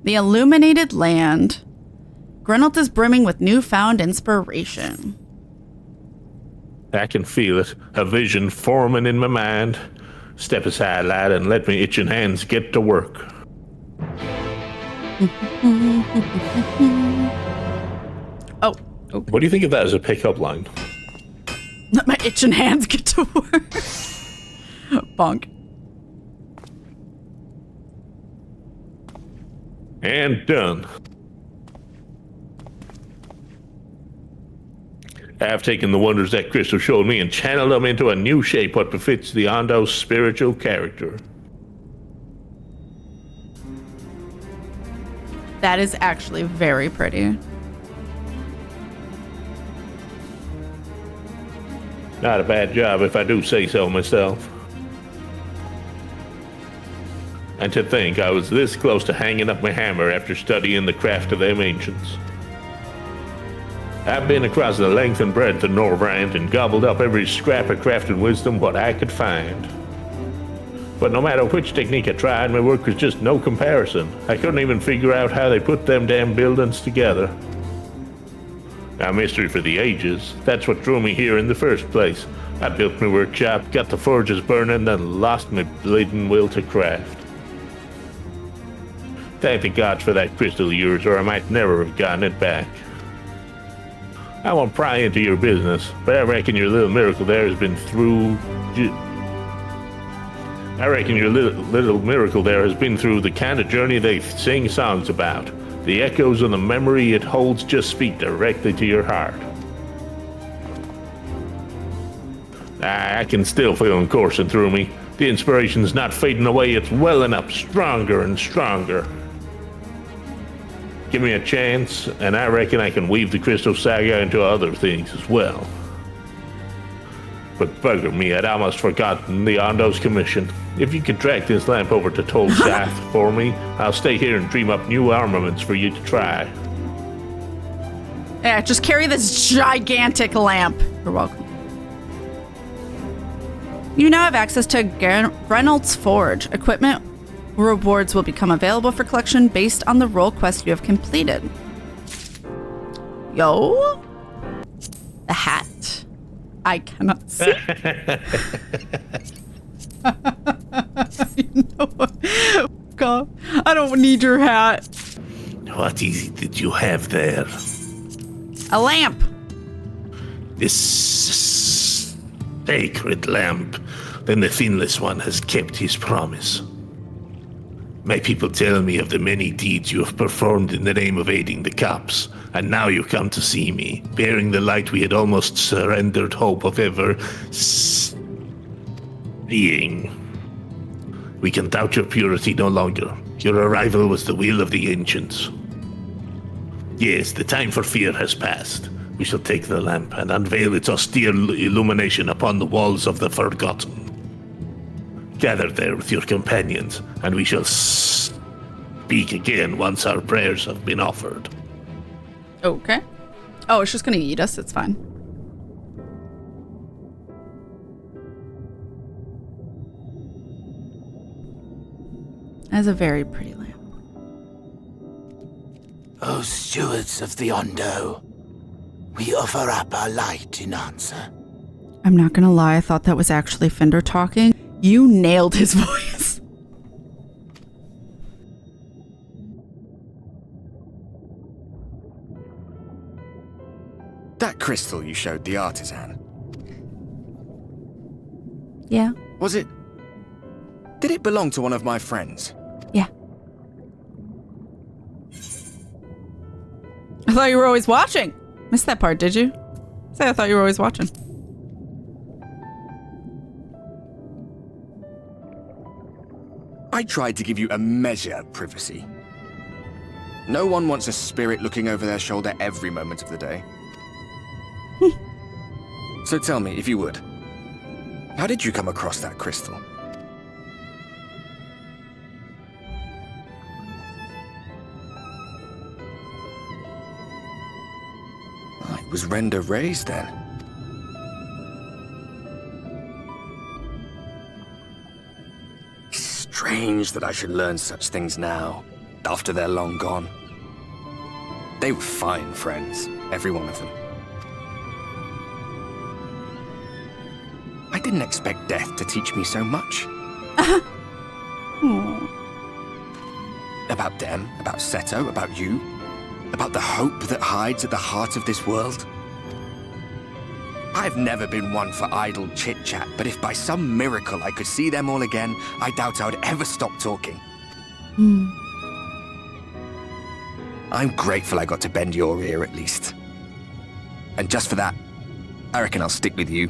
The Illuminated Land. Grunelt is brimming with newfound inspiration. I can feel it. A vision forming in my mind. Step aside, lad, and let me itching hands get to work. Oh, okay. What do you think of that as a pickup line? Let my itching hands get to work. Bonk. And done. I have taken the wonders that crystal showed me and channeled them into a new shape what befits the Ondo's spiritual character. That is actually very pretty. Not a bad job if I do say so myself. And to think I was this close to hanging up my hammer after studying the craft of them ancients. I've been across the length and breadth of Norvrand and gobbled up every scrap of crafting wisdom what I could find. But no matter which technique I tried, my work was just no comparison. I couldn't even figure out how they put them damn buildings together. A mystery for the ages. That's what drew me here in the first place. I built my workshop, got the forges burning, then lost my bleeding will to craft. Thank the gods for that crystal of yours, or I might never have gotten it back. I won't pry into your business, but I reckon your little miracle there has been through... I reckon your little miracle there has been through the kind of journey they sing songs about. The echoes of the memory it holds just speak directly to your heart. I can still feel them coursing through me. The inspiration's not fading away, it's welling up stronger and stronger. Give me a chance, and I reckon I can weave the Crystal Saga into other things as well. But bugger me, I'd almost forgotten the Ondo's commission. If you could track this lamp over to Tol Shath for me, I'll stay here and dream up new armaments for you to try. Yeah, just carry this gigantic lamp. You're welcome. You now have access to Grenelt's Forge. Equipment rewards will become available for collection based on the role quest you have completed. Yo. The hat. I cannot see. You know what? God, I don't need your hat. What is it that you have there? A lamp. This sacred lamp. Then the Finless One has kept his promise. My people tell me of the many deeds you have performed in the name of aiding the cops, and now you come to see me, bearing the light we had almost surrendered hope of ever seeing. We can doubt your purity no longer. Your arrival was the will of the ancients. Yes, the time for fear has passed. We shall take the lamp and unveil its austere illumination upon the walls of the Forgotten. Gather there with your companions, and we shall speak again once our prayers have been offered. Okay. Oh, it's just gonna eat us. It's fine. That's a very pretty lamp. O stewards of the Ondo, we offer up our light in answer. I'm not gonna lie, I thought that was actually Fender talking. You nailed his voice. That crystal you showed the artisan. Yeah. Was it... Did it belong to one of my friends? Yeah. I thought you were always watching. Missed that part, did you? Say I thought you were always watching. I tried to give you a measure of privacy. No one wants a spirit looking over their shoulder every moment of the day. So tell me, if you would, how did you come across that crystal? Oh, it was render raised then. Strange that I should learn such things now. after they're long gone. They were fine friends, every one of them. I didn't expect death to teach me so much. About them, about Seto, about you, about the hope that hides at the heart of this world. I've never been one for idle chit-chat, but if by some miracle I could see them all again, I doubt I would ever stop talking. I'm grateful I got to bend your ear at least. And just for that, I reckon I'll stick with you.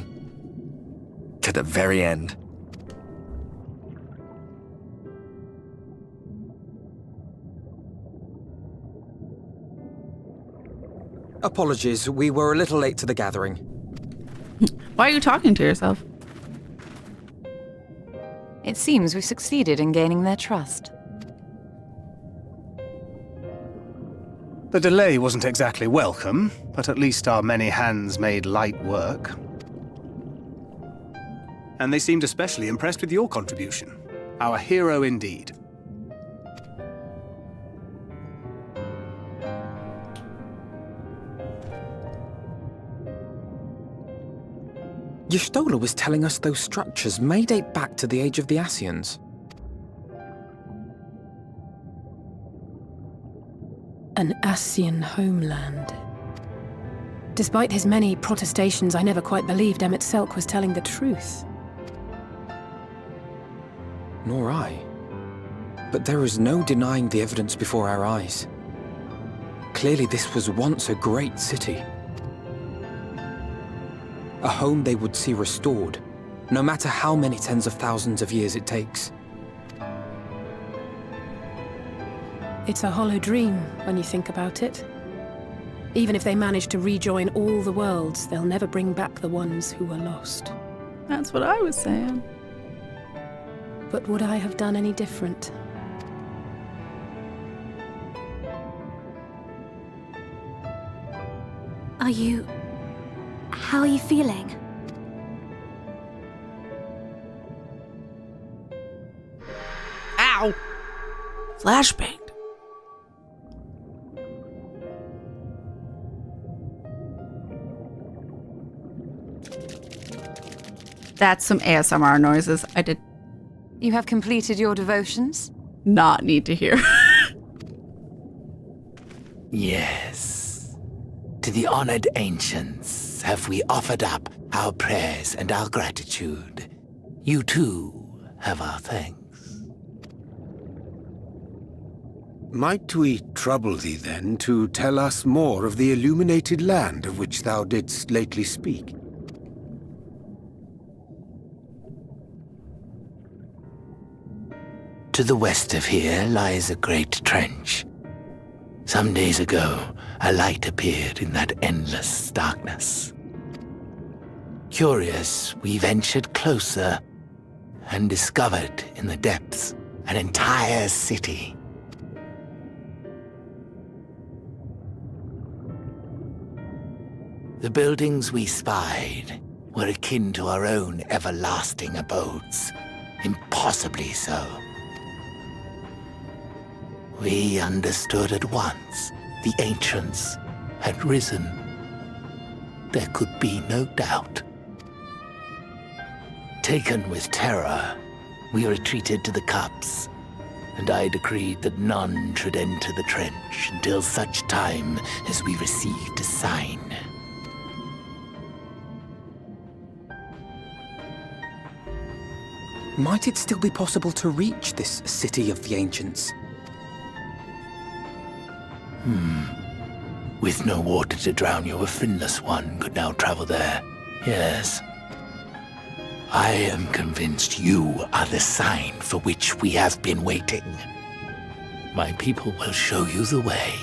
To the very end. Apologies, we were a little late to the gathering. Why are you talking to yourself? It seems we succeeded in gaining their trust. The delay wasn't exactly welcome, but at least our many hands made light work. And they seemed especially impressed with your contribution. Our hero indeed. Y'shtola was telling us those structures may date back to the age of the Ascians. An Ascian homeland. Despite his many protestations, I never quite believed Emmett Selk was telling the truth. Nor I. But there is no denying the evidence before our eyes. Clearly this was once a great city. A home they would see restored, no matter how many tens of thousands of years it takes. It's a hollow dream when you think about it. Even if they manage to rejoin all the worlds, they'll never bring back the ones who were lost. That's what I was saying. But would I have done any different? How are you feeling? Ow! Flashbanged. That's some ASMR noises I did You have completed your devotions? not need to hear. Yes. To the honored ancients have we offered up our prayers and our gratitude. You too have our thanks. Might we trouble thee then to tell us more of the illuminated land of which thou didst lately speak? To the west of here lies a great trench. Some days ago, a light appeared in that endless darkness. Curious, we ventured closer and discovered in the depths an entire city. The buildings we spied were akin to our own everlasting abodes, impossibly so. We understood at once the ancients had risen. There could be no doubt. Taken with terror, we retreated to the cups, and I decreed that none should enter the trench until such time as we received a sign. Might it still be possible to reach this city of the ancients? With no water to drown you, a finless one could now travel there. Yes. I am convinced you are the sign for which we have been waiting. My people will show you the way.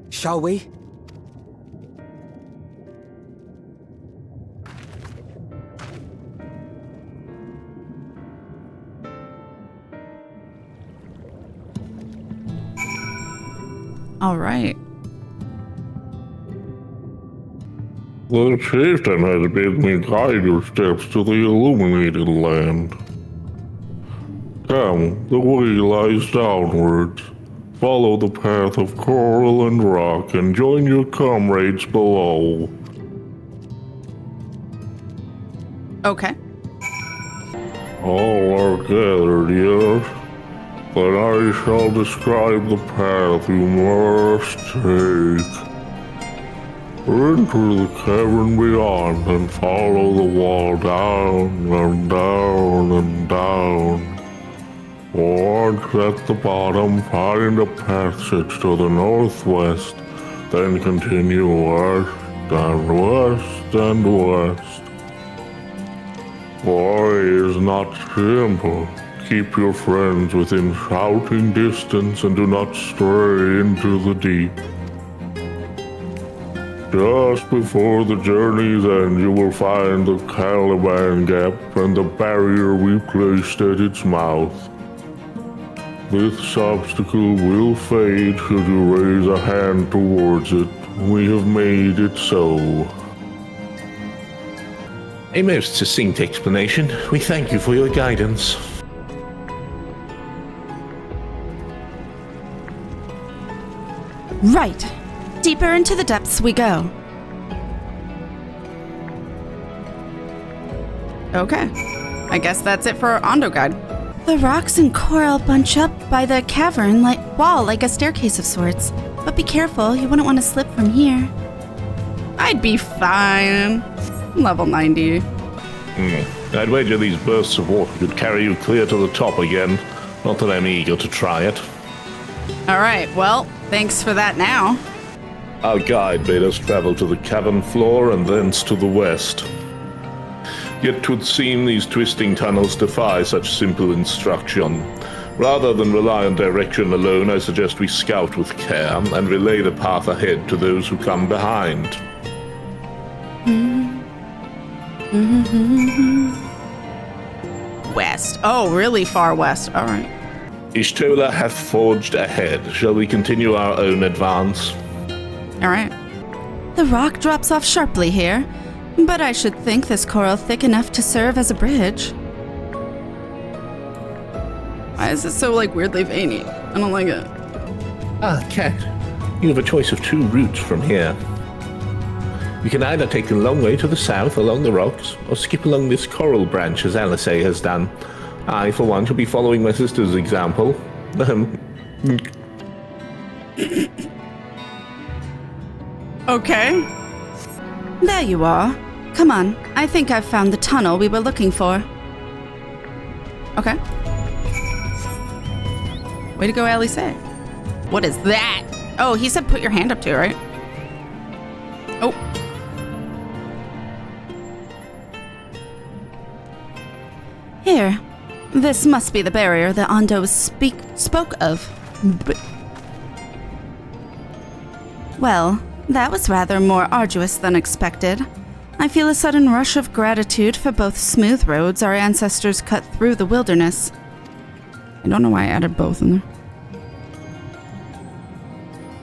Shall we? All right. The chieftain has bid me guide your steps to the Illuminated land. Come, the way lies downwards. Follow the path of coral and rock and join your comrades below. Okay. All are gathered, yes? Then I shall describe the path you must take. Enter the cavern beyond and follow the wall down and down and down. Once at the bottom, find a passage to the northwest, then continue west and west and west. Why is not simple. Keep your friends within shouting distance and do not stray into the deep. Just before the journey's end, you will find the Caliban Gap and the barrier we placed at its mouth. This obstacle will fade should you raise a hand towards it. We have made it so. A most succinct explanation. We thank you for your guidance. Right. Deeper into the depths we go. Okay. I guess that's it for our Ondo guide. The rocks and coral bunch up by the cavern wall like a staircase of sorts. But be careful, you wouldn't want to slip from here. I'd be fine. Level 90. I'd wager these bursts of water could carry you clear to the top again. Not that I'm eager to try it. Alright, well, thanks for that now. Our guide bade us travel to the cavern floor and thence to the west. Yet 'twould seem these twisting tunnels defy such simple instruction. Rather than rely on direction alone, I suggest we scout with care and relay the path ahead to those who come behind. West. Oh, really far west. Alright. Ishtola hath forged ahead. Shall we continue our own advance? Alright. The rock drops off sharply here, but I should think this coral thick enough to serve as a bridge. Why is it so, weirdly veiny? I don't like it. Ah, Cat. You have a choice of two routes from here. You can either take the long way to the south along the rocks, or skip along this coral branch as Alice has done. I, for one, shall be following my sister's example. Okay. There you are. Come on, I think I've found the tunnel we were looking for. Okay. Way to go, Alice. What is that? Oh, he said put your hand up to, right? Oh. Here. This must be the barrier that Ondo spoke of. Well, that was rather more arduous than expected. I feel a sudden rush of gratitude for both smooth roads our ancestors cut through the wilderness. I don't know why I added both in there.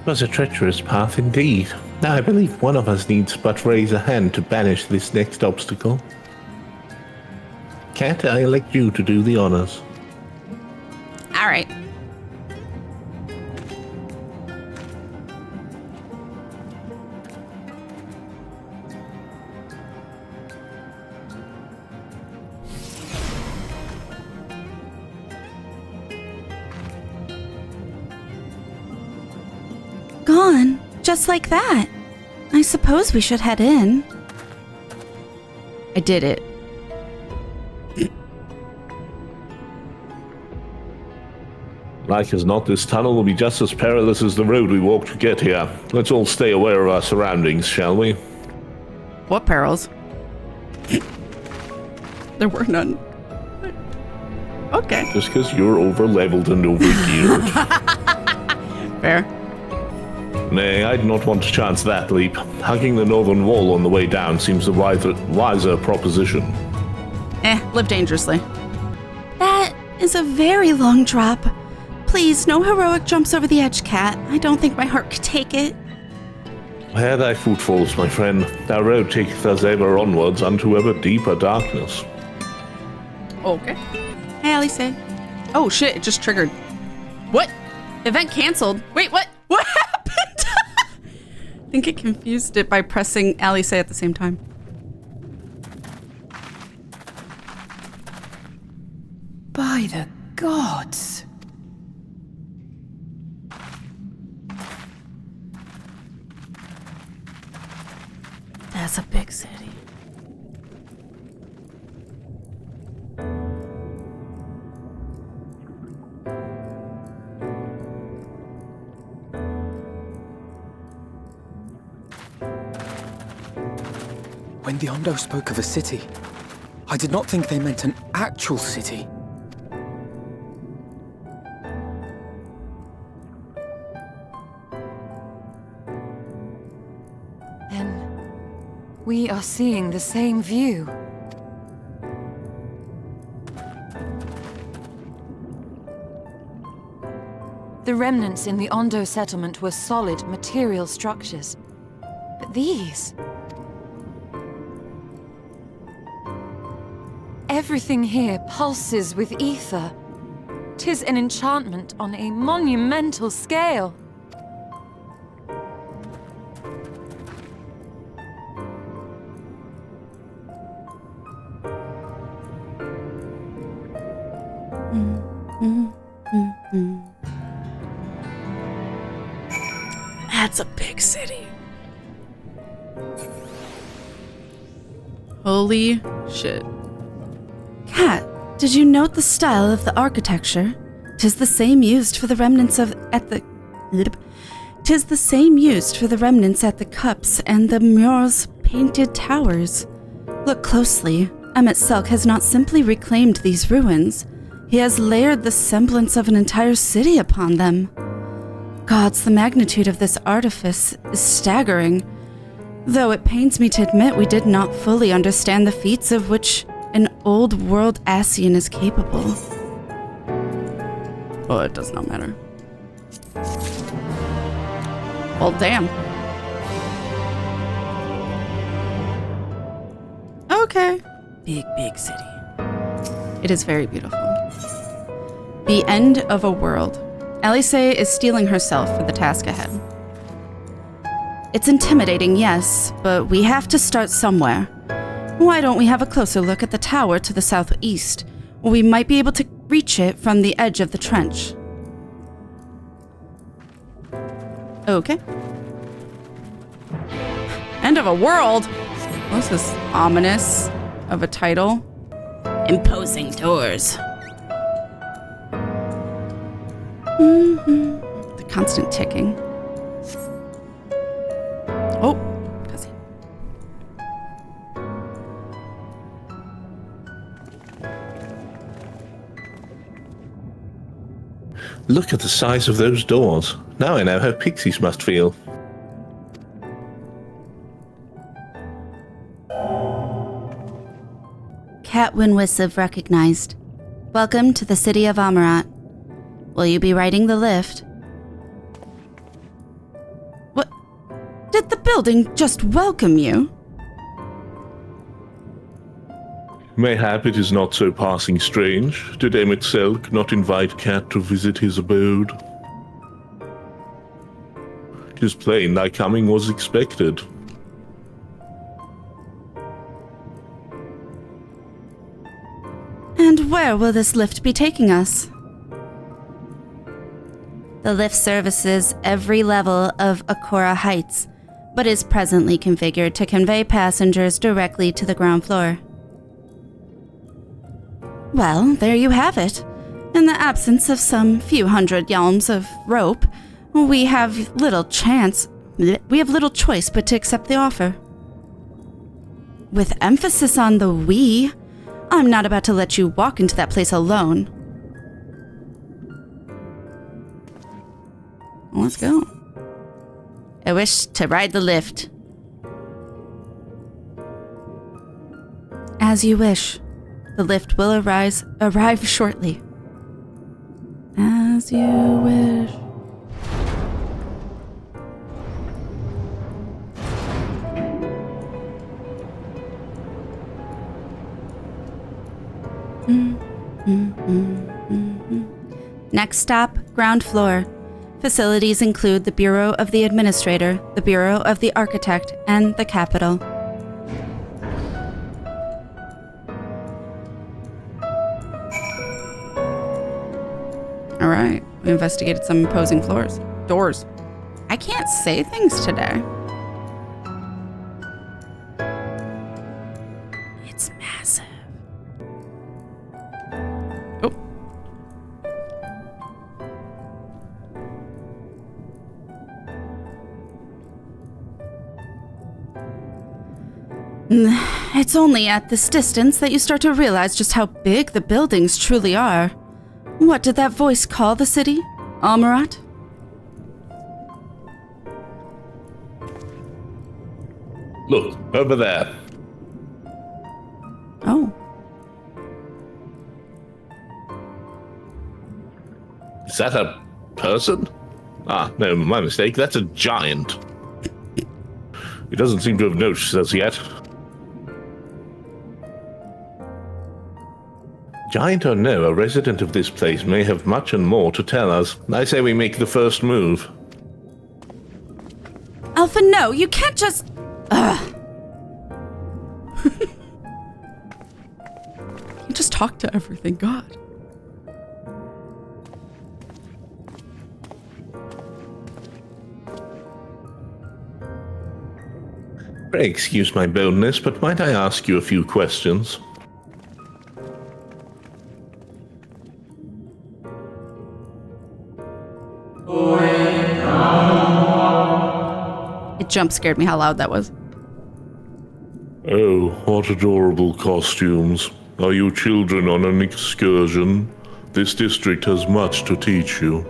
It was a treacherous path indeed. Now I believe one of us needs but raise a hand to banish this next obstacle. Cat, I elect you to do the honors. Alright. Gone, just like that. I suppose we should head in. I did it. Like as not, this tunnel will be just as perilous as the road we walked to get here. Let's all stay aware of our surroundings, shall we? What perils? There were none. Okay. Just because you're over-leveled and over-geared. Fair. Nay, I'd not want to chance that leap. Hugging the northern wall on the way down seems a wiser proposition. Live dangerously. That is a very long drop. Please, no heroic jumps over the edge, Cat. I don't think my heart could take it. Where thy footfalls, my friend, our road taketh us ever onwards unto ever deeper darkness. Okay. Hey, Alice. Oh shit, it just triggered. What? Event canceled. Wait, what? What happened? I think it confused it by pressing Alice at the same time. By the gods. That's a big city. When the Ondo spoke of a city, I did not think they meant an actual city. Then we are seeing the same view. The remnants in the Ondo settlement were solid material structures. But these... everything here pulses with ether. 'Tis an enchantment on a monumental scale. That's a big city. Holy shit. Kat, did you note the style of the architecture? 'Tis the same used for the remnants at the cups and the Muir's painted towers. Look closely. Emmett Selk has not simply reclaimed these ruins. He has layered the semblance of an entire city upon them. Gods, the magnitude of this artifice is staggering. Though it pains me to admit we did not fully understand the feats of which an old-world Ascian is capable. Well, it does not matter. Well, damn. Okay. Big city. It is very beautiful. The end of a world. Alice is steeling herself for the task ahead. It's intimidating, yes, but we have to start somewhere. Why don't we have a closer look at the tower to the southeast? We might be able to reach it from the edge of the trench. Okay. End of a world? What's this ominous of a title? Imposing doors. The constant ticking. Oh, cousin. Look at the size of those doors. Now I know how pixies must feel. KatFTWynn Wissav recognized. Welcome to the city of Amarat. Will you be riding the lift? What? Did the building just welcome you? Mayhap it is not so passing strange. Did Emmett Selk not invite Kat to visit his abode? 'Tis plain thy coming was expected. And where will this lift be taking us? The lift services every level of Akora Heights, but is presently configured to convey passengers directly to the ground floor. Well, there you have it. In the absence of some few hundred yalms of rope, we have little choice but to accept the offer. With emphasis on the we, I'm not about to let you walk into that place alone. Let's go. I wish to ride the lift. As you wish. The lift will arrive shortly. As you wish. Next stop, ground floor. Facilities include the Bureau of the Administrator, the Bureau of the Architect, and the Capitol. All right, we investigated some imposing doors. I can't say things today. It's massive. Oh. It's only at this distance that you start to realize just how big the buildings truly are. What did that voice call the city? Almarat? Look, over there. Oh. Is that a person? Ah, no, my mistake. That's a giant. He doesn't seem to have noticed us yet. Giant or no, a resident of this place may have much and more to tell us. I say we make the first move. Alpha, no, you can't just... Ugh. You just talk to everything, God. Pray excuse my boldness, but might I ask you a few questions? It jump scared me how loud that was. Oh, what adorable costumes. Are you children on an excursion? This district has much to teach you.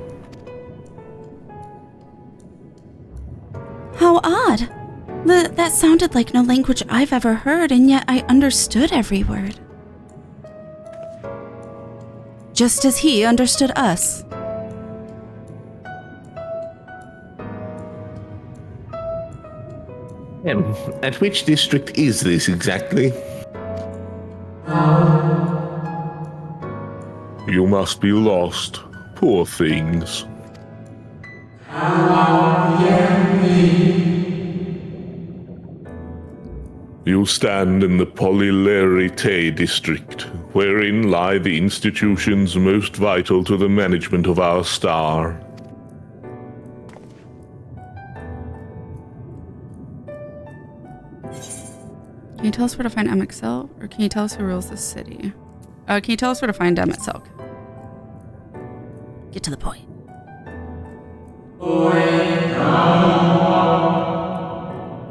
How odd. That sounded like no language I've ever heard, and yet I understood every word. Just as he understood us. At which district is this exactly? You must be lost. Poor things. You stand in the Polylerite district, wherein lie the institutions most vital to the management of our star. Can you tell us where to find MXL, or can you tell us who rules this city? Can you tell us where to find MXL? Get to the point.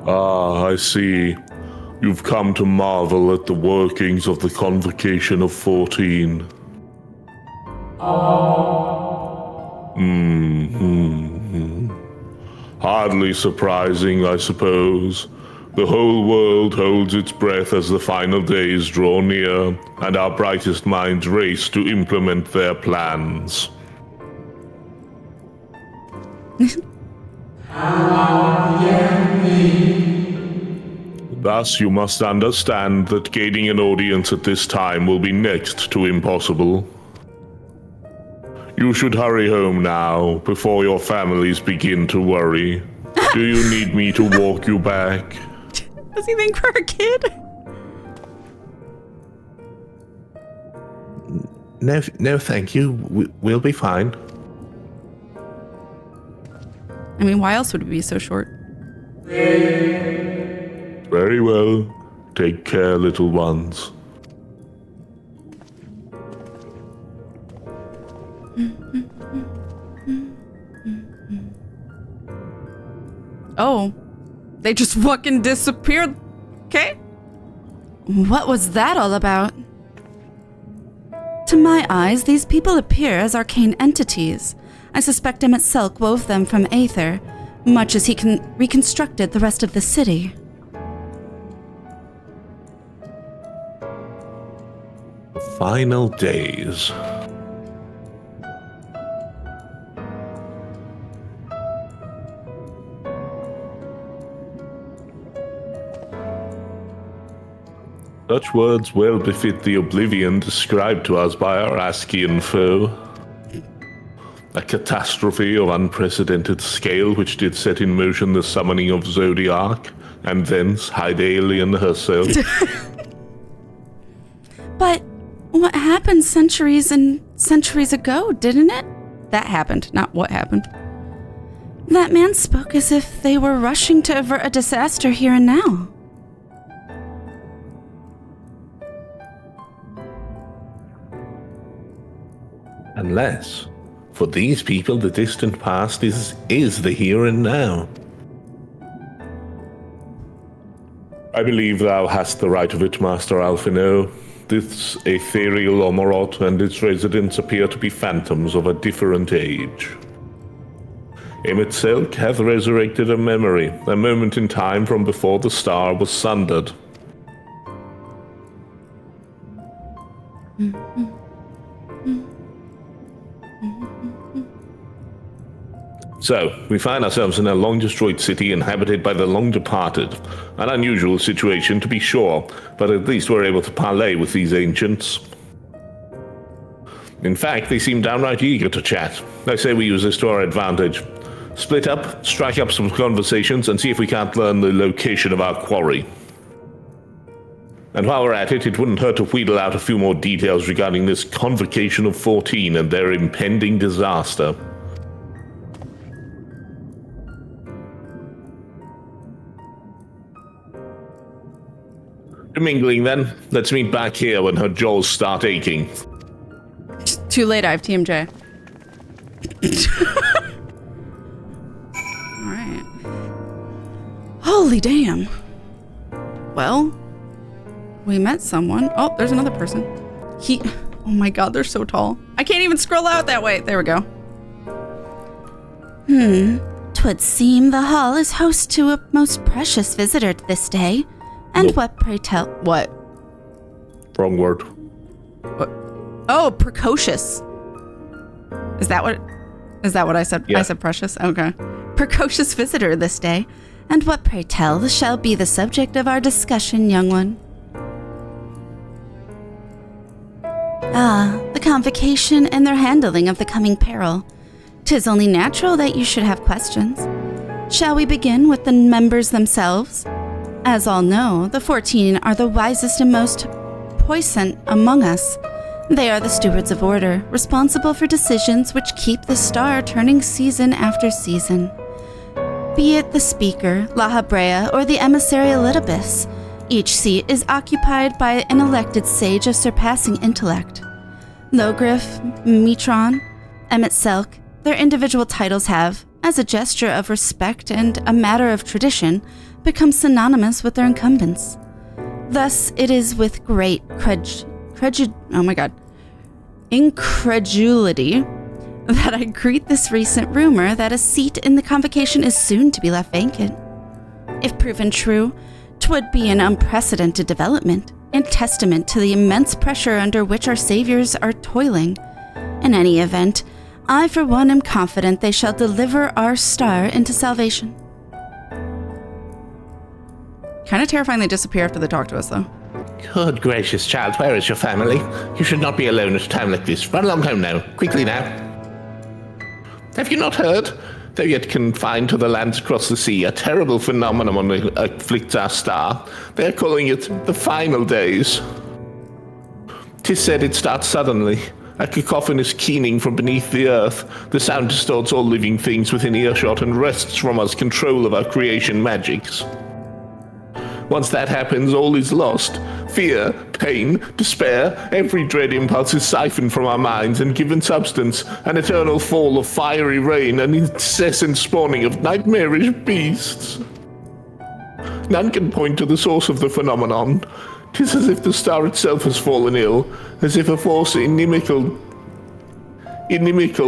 Ah, I see. You've come to marvel at the workings of the Convocation of 14. Hardly surprising, I suppose. The whole world holds its breath as the final days draw near, and our brightest minds race to implement their plans. Thus, you must understand that gaining an audience at this time will be next to impossible. You should hurry home now, before your families begin to worry. Do you need me to walk you back? Does he think we're a kid? No, thank you. We'll be fine. I mean, why else would it be so short? Very well. Take care, little ones. Oh, they just fucking disappeared. Okay. What was that all about? To my eyes, these people appear as arcane entities. I suspect Emmett Selk wove them from aether, much as he reconstructed the rest of the city. Final days. Such words well befit the oblivion described to us by our Askian foe. A catastrophe of unprecedented scale which did set in motion the summoning of Zodiac, and thence Hydaelyn herself. But what happened centuries and centuries ago, didn't it? That happened, not what happened. That man spoke as if they were rushing to avert a disaster here and now. Unless, for these people, the distant past is the here and now. I believe thou hast the right of it, Master Alphino. This ethereal Omorot and its residents appear to be phantoms of a different age. Emetselk hath resurrected a memory, a moment in time from before the star was sundered. So, we find ourselves in a long-destroyed city inhabited by the long-departed. An unusual situation, to be sure, but at least we're able to parley with these ancients. In fact, they seem downright eager to chat. I say we use this to our advantage. Split up, strike up some conversations, and see if we can't learn the location of our quarry. And while we're at it, it wouldn't hurt to wheedle out a few more details regarding this Convocation of 14 and their impending disaster. Mingling then. Let's meet back here when her jaws start aching. Too late, I have TMJ. Alright. Holy damn. Well, we met someone. Oh, there's another person. Oh my god, they're so tall. I can't even scroll out that way. There we go. 'Twould seem the hall is host to a most precious visitor this day. And Nope. what, pray tell? What? Wrong word. What? Oh, precocious. Is that what I said? Yeah. I said precious? Okay. Precocious visitor this day. And what, pray tell, shall be the subject of our discussion, young one? The convocation and their handling of the coming peril. 'Tis only natural that you should have questions. Shall we begin with the members themselves? As all know, the 14 are the wisest and most puissant among us. They are the stewards of order, responsible for decisions which keep the star turning season after season. Be it the speaker, La Habrea, or the emissary Elidibus, each seat is occupied by an elected sage of surpassing intellect. Logriff, Mitron, Emetselk, their individual titles have, as a gesture of respect and a matter of tradition, become synonymous with their incumbents. Thus, it is with great incredulity that I greet this recent rumor that a seat in the convocation is soon to be left vacant. If proven true, 'twould be an unprecedented development and testament to the immense pressure under which our saviors are toiling. In any event, I for one am confident they shall deliver our star into salvation. Kind of terrifying they disappear after they talk to us, though. Good gracious, child, where is your family? You should not be alone at a time like this. Run along home now. Quickly now. Have you not heard? Though yet confined to the lands across the sea, a terrible phenomenon afflicts our star. They're calling it the final days. 'Tis said it starts suddenly. A cacophonous keening from beneath the earth. The sound distorts all living things within earshot and wrests from us control of our creation magics. Once that happens, all is lost. Fear, pain, despair, every dread impulse is siphoned from our minds and given substance, an eternal fall of fiery rain, an incessant spawning of nightmarish beasts. None can point to the source of the phenomenon. 'Tis as if the star itself has fallen ill, as if a force inimical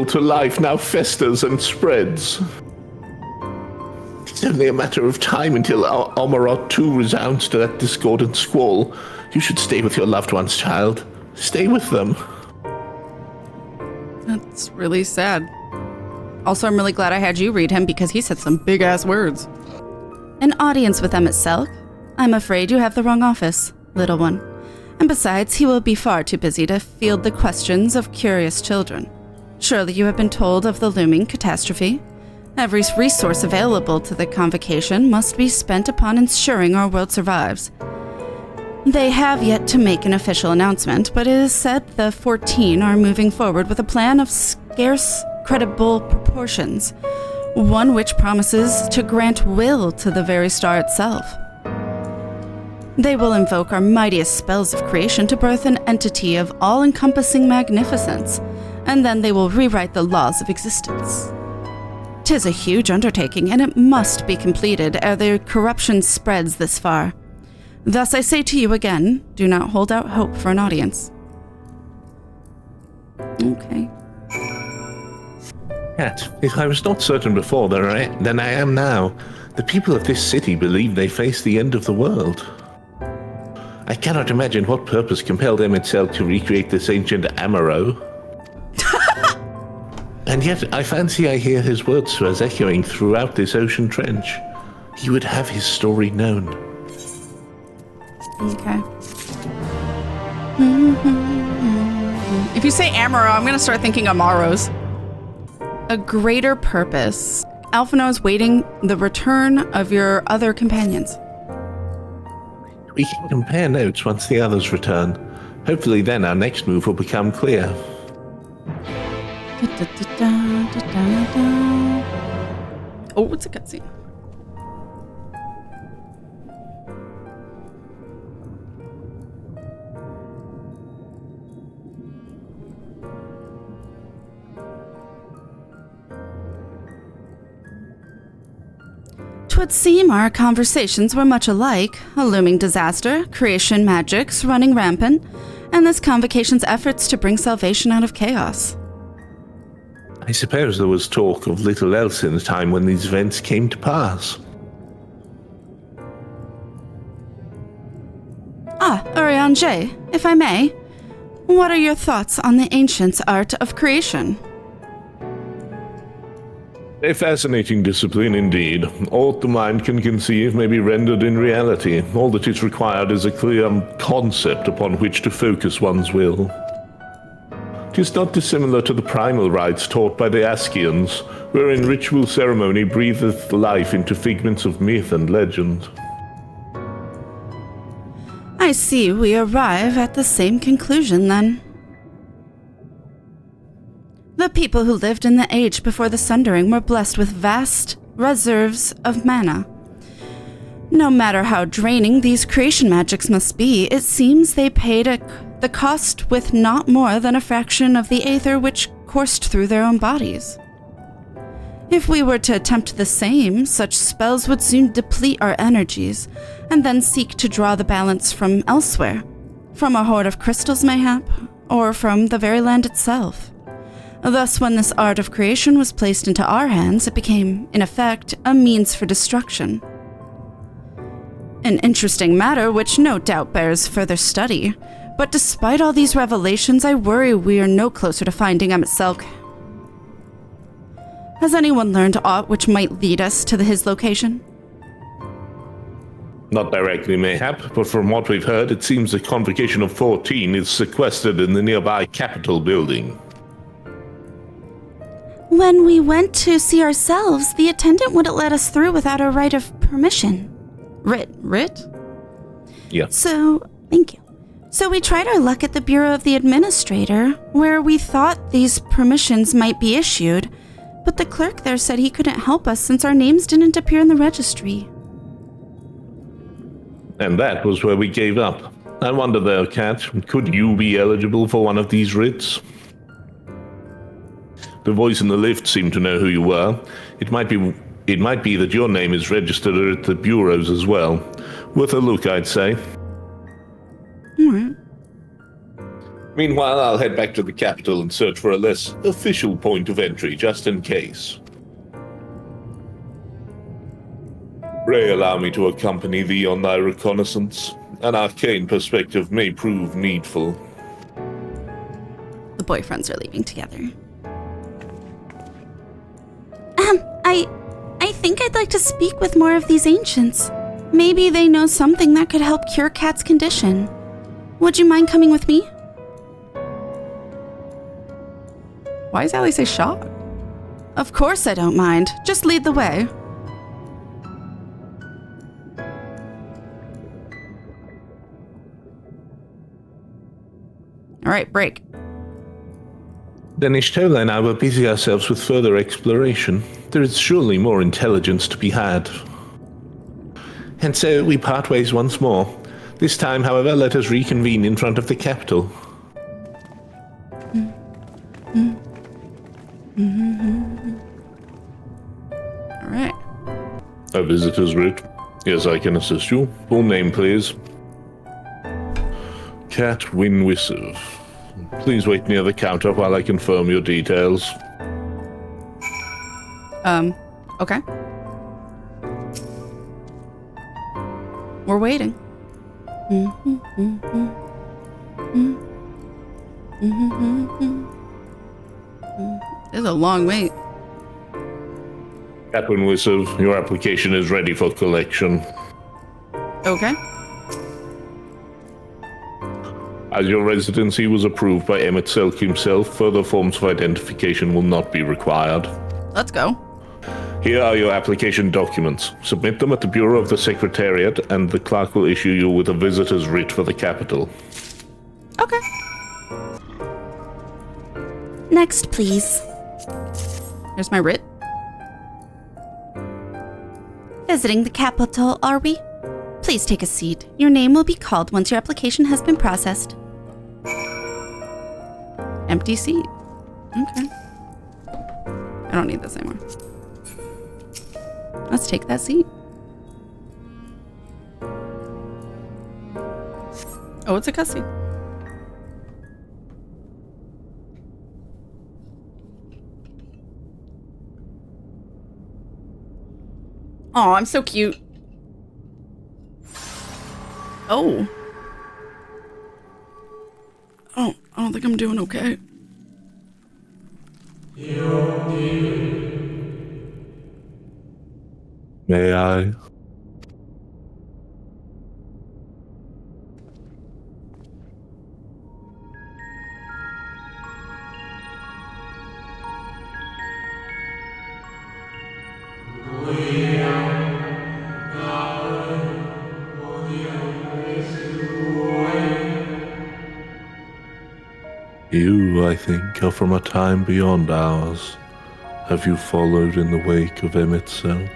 to life now festers and spreads. It's only a matter of time until our Omorot too resounds to that discordant squall. You should stay with your loved ones, child. Stay with them. That's really sad. Also, I'm really glad I had you read him because he said some big-ass words. An audience with Emetselk? I'm afraid you have the wrong office, little one. And besides, he will be far too busy to field the questions of curious children. Surely you have been told of the looming catastrophe. Every resource available to the Convocation must be spent upon ensuring our world survives. They have yet to make an official announcement, but it is said the 14 are moving forward with a plan of scarce, credible proportions, one which promises to grant will to the very star itself. They will invoke our mightiest spells of creation to birth an entity of all-encompassing magnificence, and then they will rewrite the laws of existence. 'Tis a huge undertaking, and it must be completed ere the corruption spreads this far. Thus I say to you again, do not hold out hope for an audience. Okay. Cat, if I was not certain before than I am now, the people of this city believe they face the end of the world. I cannot imagine what purpose compelled Emet to recreate this ancient Amaro. And yet, I fancy I hear his words as echoing throughout this ocean trench. He would have his story known. Okay. If you say Amaro, I'm going to start thinking Amaros. A greater purpose. Alphino is waiting the return of your other companions. We can compare notes once the others return. Hopefully then our next move will become clear. Oh, it's a cutscene. Twould seem our conversations were much alike, a looming disaster, creation magics running rampant, and this Convocation's efforts to bring salvation out of chaos. I suppose there was talk of little else in the time when these events came to pass. Urianger, if I may, what are your thoughts on the ancients' art of creation? A fascinating discipline indeed. All the mind can conceive may be rendered in reality. All that is required is a clear concept upon which to focus one's will. 'Tis not dissimilar to the primal rites taught by the Askians, wherein ritual ceremony breatheth life into figments of myth and legend. I see we arrive at the same conclusion, then. The people who lived in the age before the Sundering were blessed with vast reserves of mana. No matter how draining these creation magics must be, it seems they paid the cost with not more than a fraction of the aether which coursed through their own bodies. If we were to attempt the same, such spells would soon deplete our energies, and then seek to draw the balance from elsewhere, from a hoard of crystals mayhap, or from the very land itself. Thus, when this art of creation was placed into our hands, it became, in effect, a means for destruction. An interesting matter which no doubt bears further study, but despite all these revelations, I worry we are no closer to finding Emet. Has anyone learned aught which might lead us to his location? Not directly, mayhap, but from what we've heard, it seems the Convocation of 14 is sequestered in the nearby Capitol building. When we went to see ourselves, the attendant wouldn't let us through without a right of permission. Writ? Yeah. Thank you. So we tried our luck at the Bureau of the Administrator, where we thought these permissions might be issued, but the clerk there said he couldn't help us since our names didn't appear in the registry. And that was where we gave up. I wonder though, Kat, could you be eligible for one of these writs? The voice in the lift seemed to know who you were. It might be that your name is registered at the bureaus as well. Worth a look, I'd say. Alright. Meanwhile, I'll head back to the capital and search for a less official point of entry, just in case. Pray allow me to accompany thee on thy reconnaissance. An arcane perspective may prove needful. The boyfriends are leaving together. I think I'd like to speak with more of these ancients. Maybe they know something that could help cure Kat's condition. Would you mind coming with me? Why does Allie say shot? Of course I don't mind. Just lead the way. All right, break. Then Ishtola and I will busy ourselves with further exploration. There is surely more intelligence to be had. And so we part ways once more. This time, however, let us reconvene in front of the capital. All right. A visitor's writ. Yes, I can assist you. Full name, please. KatFTWynn. Please wait near the counter while I confirm your details. Okay. We're waiting. This is a long wait. KatFTWynn, your application is ready for collection. Okay. As your residency was approved by Emmett Selk himself, further forms of identification will not be required. Let's go. Here are your application documents. Submit them at the Bureau of the Secretariat, and the clerk will issue you with a visitor's writ for the capital. Okay. Next, please. Here's my writ. Visiting the capital, are we? Please take a seat. Your name will be called once your application has been processed. Empty seat. Okay. I don't need this anymore. Let's take that seat. Oh, it's a cutscene. Oh, I'm so cute. Oh. Oh, I don't think I'm doing okay. May I? You, I think, are from a time beyond ours. Have you followed in the wake of Emmett Selk?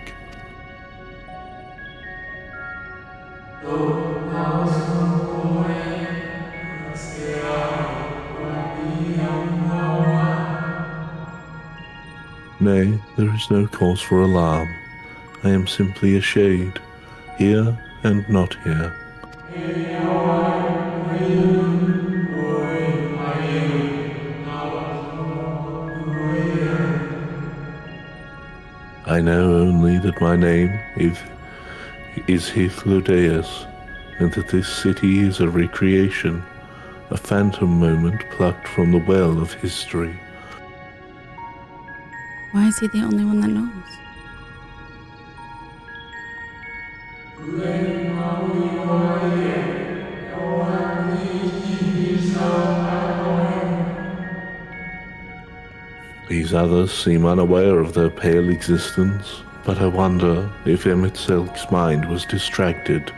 Nay, there is no cause for alarm. I am simply a shade, here and not here. I know only that my name is Heavensward, and that this city is a recreation, a phantom moment plucked from the well of history. Why is he the only one that knows? These others seem unaware of their pale existence, but I wonder if Emmett Selk's mind was distracted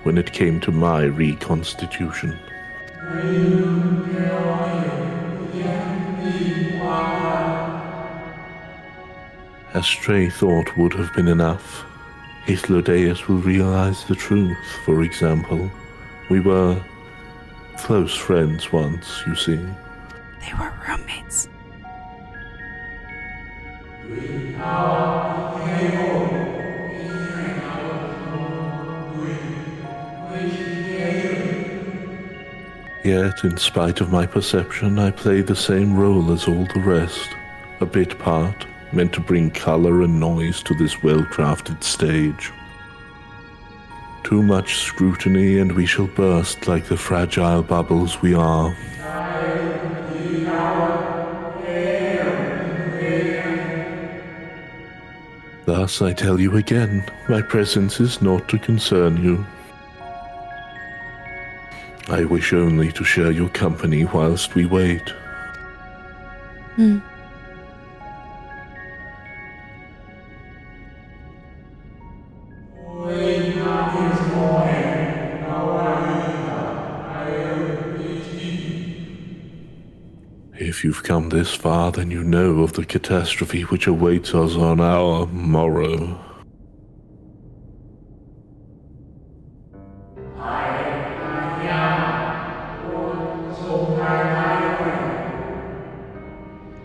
when it came to my reconstitution. A stray thought would have been enough. Heavensward will realize the truth, for example. We were close friends once, you see. They were roommates. Yet, in spite of my perception, I play the same role as all the rest. A bit part, meant to bring color and noise to this well-crafted stage. Too much scrutiny and we shall burst like the fragile bubbles we are. Thus, I tell you again, my presence is not to concern you. I wish only to share your company whilst we wait. If you've come this far, then you know of the catastrophe which awaits us on our morrow.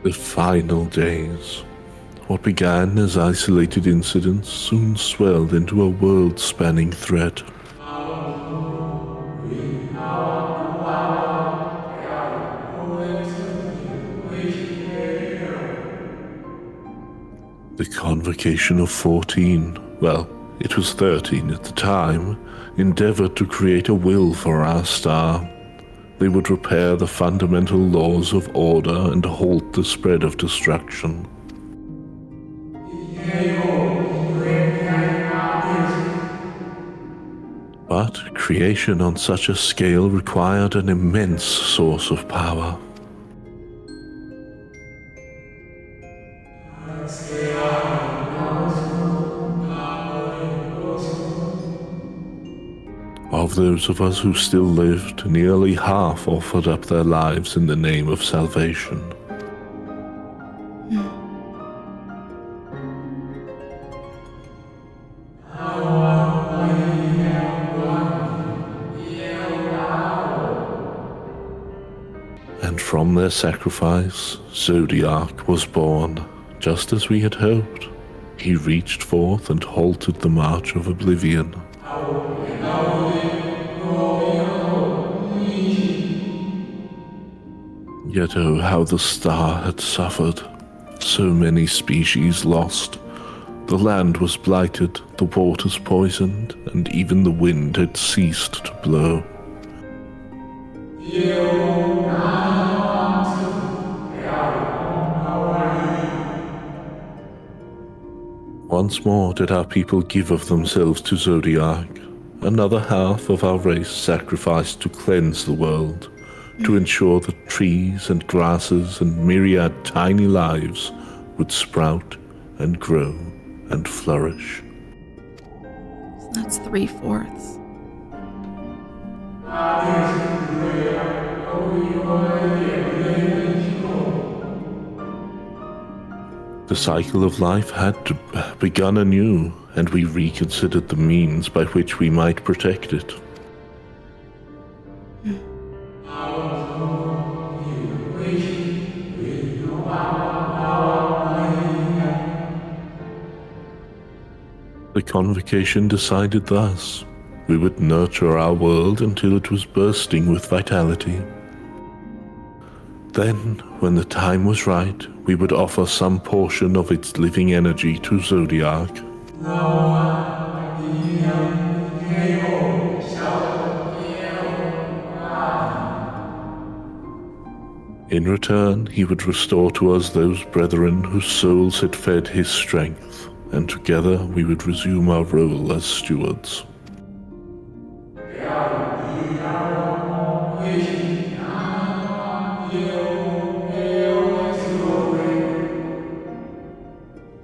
The final days. What began as isolated incidents soon swelled into a world-spanning threat. The Convocation of 14, well, it was 13 at the time, endeavored to create a will for our star. They would repair the fundamental laws of order and halt the spread of destruction. But creation on such a scale required an immense source of power. Of those of us who still lived, nearly half offered up their lives in the name of salvation. And from their sacrifice, Zodiac was born, just as we had hoped. He reached forth and halted the march of oblivion. Yet oh, how the star had suffered. So many species lost. The land was blighted, the waters poisoned, and even the wind had ceased to blow. Once more did our people give of themselves to Zodiac. Another half of our race sacrificed to cleanse the world, to ensure that trees and grasses and myriad tiny lives would sprout and grow and flourish. So that's 3/4. The cycle of life had begun anew, and we reconsidered the means by which we might protect it. The Convocation decided thus. We would nurture our world until it was bursting with vitality. Then, when the time was right, we would offer some portion of its living energy to Zodiac. In return, he would restore to us those brethren whose souls had fed his strength, and together we would resume our role as stewards.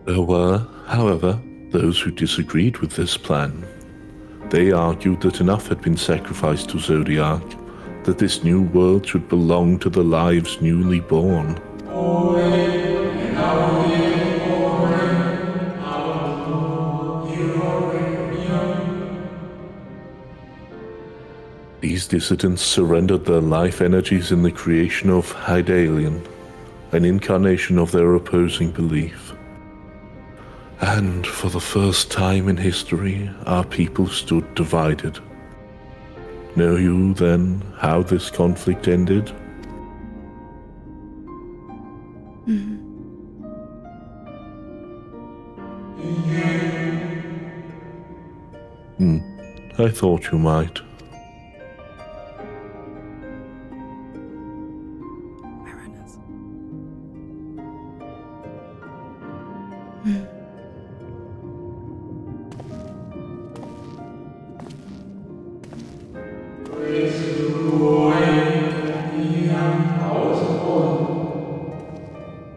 There were, however, those who disagreed with this plan. They argued that enough had been sacrificed to Zodiac, that this new world should belong to the lives newly born. These dissidents surrendered their life energies in the creation of Hydaelyn, an incarnation of their opposing belief. And for the first time in history, our people stood divided. Know you, then, how this conflict ended? I thought you might.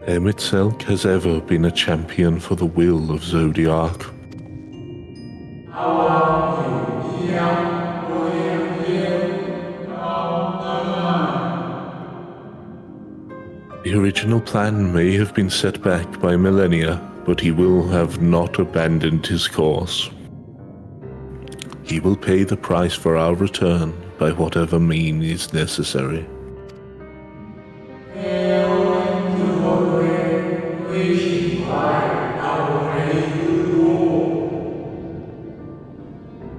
Emitselk has ever been a champion for the will of Zodiac. The original plan may have been set back by millennia, but he will have not abandoned his course. He will pay the price for our return by whatever means is necessary.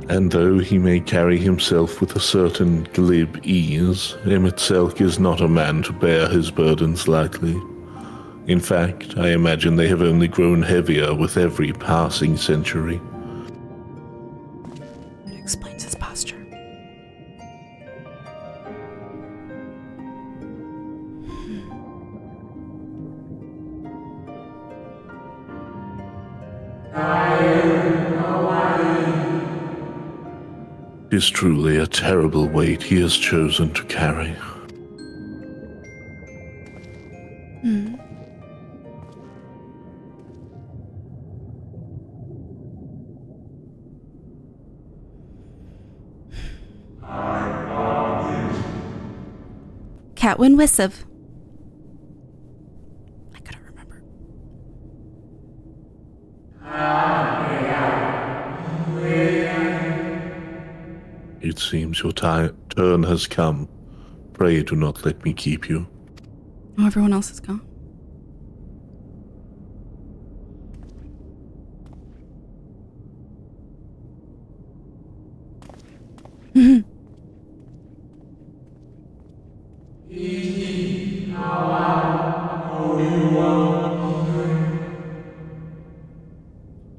And though he may carry himself with a certain glib ease, Emitselk is not a man to bear his burdens lightly. In fact, I imagine they have only grown heavier with every passing century. It explains his posture. It is truly a terrible weight he has chosen to carry. KatFTWynn Wissiv. I couldn't remember. It seems your turn has come. Pray do not let me keep you. Oh, everyone else is gone.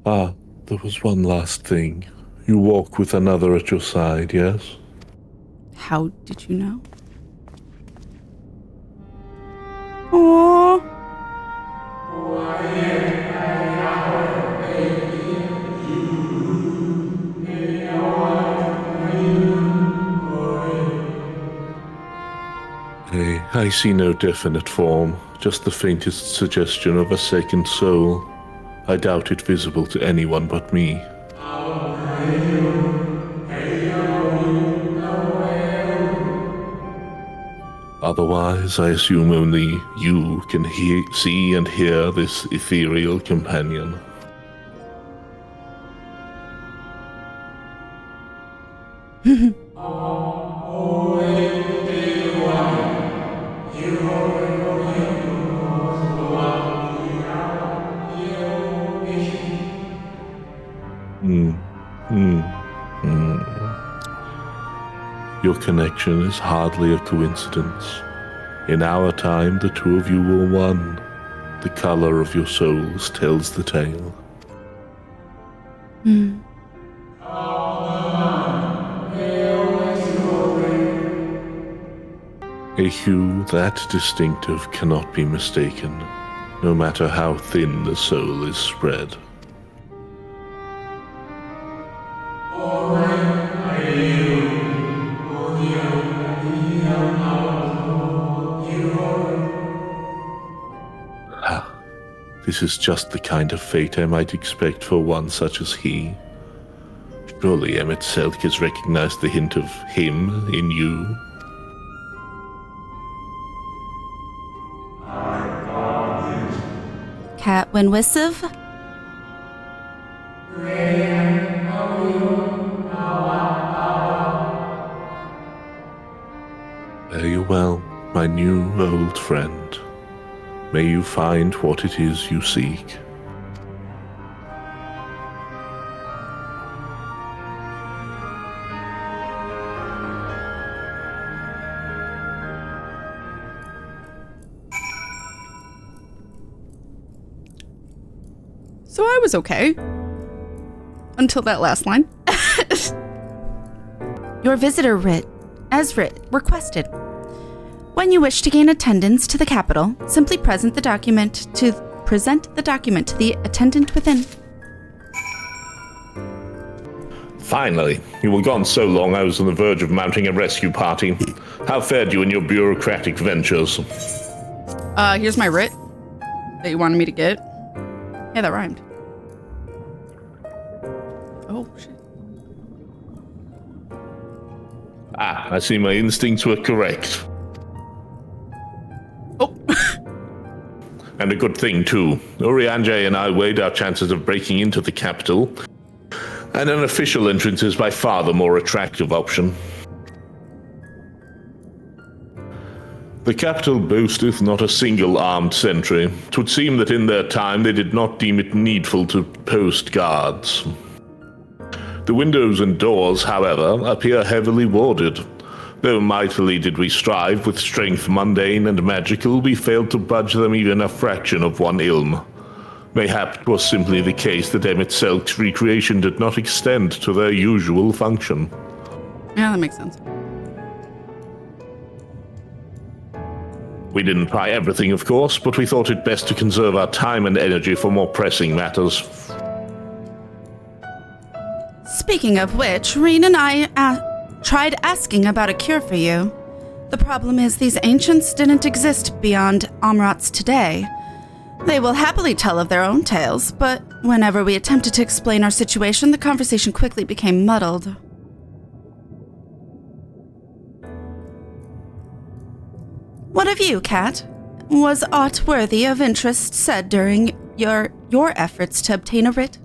Ah, there was one last thing. You walk with another at your side, yes? How did you know? Aww. I see no definite form, just the faintest suggestion of a second soul. I doubt it visible to anyone but me. Otherwise, I assume only you can see and hear this ethereal companion. Your connection is hardly a coincidence. In our time, the two of you were one. The color of your souls tells the tale. A hue that distinctive cannot be mistaken, no matter how thin the soul is spread. This is just the kind of fate I might expect for one such as he. Surely Emitselk has recognized the hint of him in you. KatFTWynn Wissiv. Fare you well, my new old friend. May you find what it is you seek. So I was okay. Until that last line. Your visitor writ, as requested. When you wish to gain attendance to the capital, simply present the document to the attendant within. Finally, you were gone so long I was on the verge of mounting a rescue party. How fared you in your bureaucratic ventures? Here's my writ. that you wanted me to get. Yeah, that rhymed. Oh, shit. Ah, I see my instincts were correct. Oh. And a good thing, too. Urianger and I weighed our chances of breaking into the capital, and an official entrance is by far the more attractive option. The capital boasteth not a single armed sentry. 'Twould seem that in their time they did not deem it needful to post guards. The windows and doors, however, appear heavily warded. Though mightily did we strive with strength mundane and magical, we failed to budge them even a fraction of one ilm. Mayhap 'twas simply the case that Emet-Selk's recreation did not extend to their usual function. Yeah, that makes sense. We didn't try everything, of course, but we thought it best to conserve our time and energy for more pressing matters. Speaking of which, Reen and I tried asking about a cure for you. The problem is these ancients didn't exist beyond Amrats today. They will happily tell of their own tales, but whenever we attempted to explain our situation, the conversation quickly became muddled. What of you, Kat? Was aught worthy of interest said during your efforts to obtain a writ?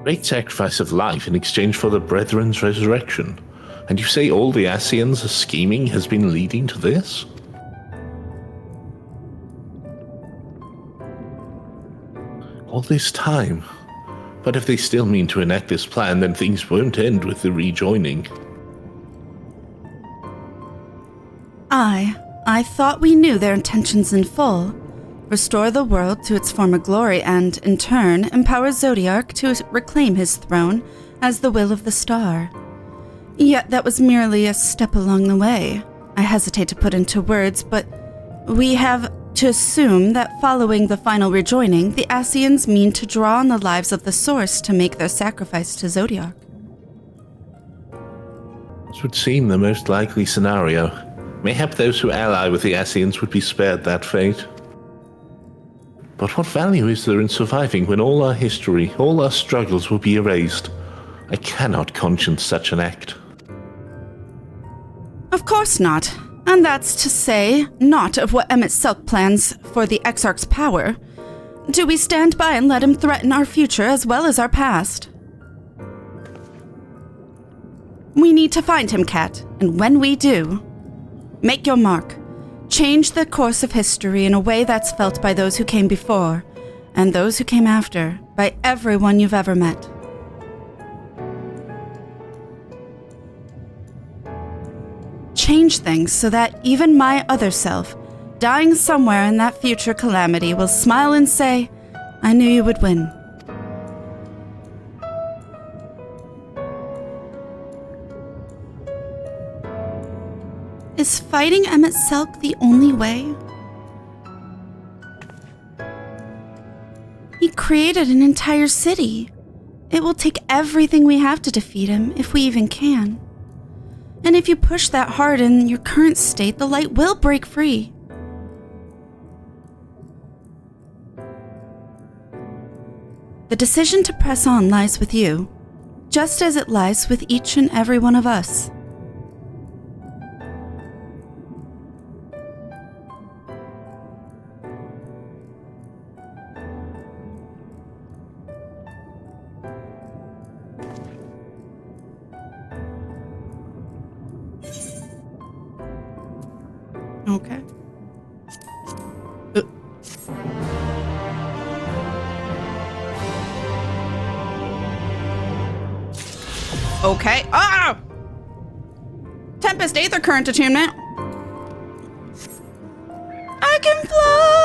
Great sacrifice of life in exchange for the Brethren's resurrection. And you say all the Ascians' scheming has been leading to this? All this time. But if they still mean to enact this plan, then things won't end with the rejoining. I thought we knew their intentions in full. Restore the world to its former glory and, in turn, empower Zodiark to reclaim his throne as the will of the star. Yet that was merely a step along the way. I hesitate to put into words, but we have to assume that following the final rejoining, the Ascians mean to draw on the lives of the Source to make their sacrifice to Zodiark. This would seem the most likely scenario. Mayhap those who ally with the Ascians would be spared that fate. But what value is there in surviving when all our history, all our struggles will be erased? I cannot conscience such an act. Of course not. And that's to say, not of what Emet-Selk plans for the Exarch's power. Do we stand by and let him threaten our future as well as our past? We need to find him, Kat, and when we do, make your mark. Change the course of history in a way that's felt by those who came before, and those who came after, by everyone you've ever met. Change things so that even my other self, dying somewhere in that future calamity, will smile and say, I knew you would win. Is fighting Emet-Selk the only way? He created an entire city. It will take everything we have to defeat him, if we even can. And if you push that hard in your current state, the light will break free. The decision to press on lies with you, just as it lies with each and every one of us. Okay. Okay. Ah! Tempest Aether Current attunement. I can fly!